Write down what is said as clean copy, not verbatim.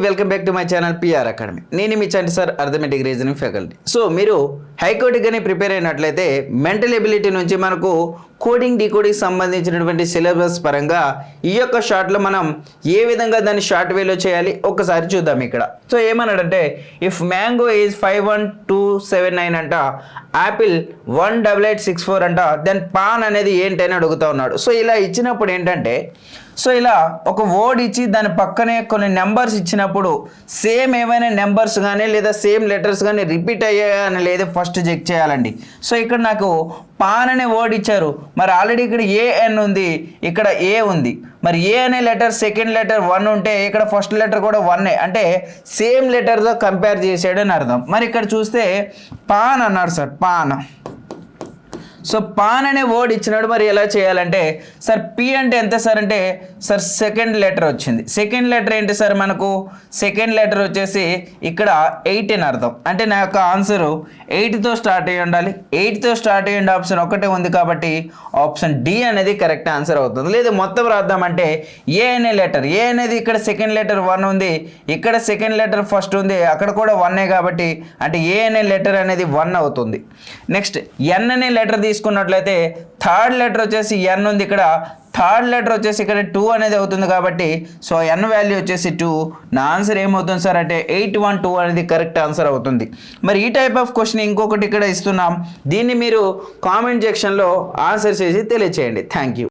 Welcome back to my channel PR academy. నేను మీ Chanti sir, arithmetic reasoning faculty. So మీరు high court కానీ prepare అయినట్లయితే మెంటల్ ఎబిలిటీ నుంచి మనకు కోడింగ్ డీకోడింగ్ సంబంధించినటువంటి సిలబస్ పరంగా ఈ యొక్క షార్ట్లో మనం ఏ విధంగా దాన్ని షార్ట్ వేలో చేయాలి ఒక్కసారి చూద్దాం. ఇక్కడ సో ఏమన్నాడంటే ఇఫ్ మ్యాంగో ఈజ్ 51279 అంట, యాపిల్ 18864 అంట, దెన్ పాన్ అనేది ఏంటని అడుగుతూ ఉన్నాడు. సో ఇలా ఇచ్చినప్పుడు ఏంటంటే సో ఇలా ఒక వర్డ్ ఇచ్చి దాని పక్కనే కొన్ని నెంబర్స్ ఇచ్చినప్పుడు సేమ్ ఏమైనా నెంబర్స్ కానీ లేదా సేమ్ లెటర్స్ కానీ రిపీట్ అయ్యాయని లేదా ఫస్ట్ చెక్ చేయాలండి. సో ఇక్కడ నాకు పాన్ అనే వర్డ్ ఇచ్చారు, మరి ఆల్రెడీ ఇక్కడ ఏఎన్ ఉంది, ఇక్కడ ఏ ఉంది, మరి ఏ అనే లెటర్ సెకండ్ లెటర్ 1 ఉంటే ఇక్కడ ఫస్ట్ లెటర్ కూడా 1 అంటే సేమ్ లెటర్తో కంపేర్ చేసాడని అర్థం. మరి ఇక్కడ చూస్తే పాన్ అన్నాడు సార్, పాన్. సో పాన్ అనే వర్డ్ ఇచ్చినాడు, మరి ఎలా చేయాలంటే సార్ పి అంటే ఎంత సార్ అంటే సార్ సెకండ్ లెటర్ వచ్చింది. సెకండ్ లెటర్ ఏంటి సార్, మనకు సెకండ్ లెటర్ వచ్చేసి ఇక్కడ 8 అని అర్థం. అంటే నా యొక్క ఆన్సరు 8తో స్టార్ట్ అయ్యి ఉండాలి. 8తో స్టార్ట్ అయ్యింది ఆప్షన్ ఒకటే ఉంది కాబట్టి ఆప్షన్ డి అనేది కరెక్ట్ ఆన్సర్ అవుతుంది. లేదు మొత్తం రాద్దామంటే ఏ అనే లెటర్, ఏ అనేది ఇక్కడ సెకండ్ లెటర్ 1 ఉంది, ఇక్కడ సెకండ్ లెటర్ ఫస్ట్ ఉంది, అక్కడ కూడా 1 కాబట్టి అంటే ఏ అనే లెటర్ అనేది 1 అవుతుంది. నెక్స్ట్ ఎన్ అనే లెటర్ తీసుకున్నట్లయితే థర్డ్ లెటర్ వచ్చేసి ఎన్ ఉంది, ఇక్కడ థర్డ్ లెటర్ వచ్చేసి ఇక్కడ 2 అనేది అవుతుంది కాబట్టి సో ఎన్ వాల్యూ వచ్చేసి 2. నా ఆన్సర్ ఏమవుతుంది సార్ అంటే 812 అనేది కరెక్ట్ ఆన్సర్ అవుతుంది. మరి ఈ టైప్ ఆఫ్ క్వశ్చన్ ఇంకొకటి ఇక్కడ ఇస్తున్నాం, దీన్ని మీరు కామెంట్ సెక్షన్లో ఆన్సర్ చేసి తెలియచేయండి. Thank you.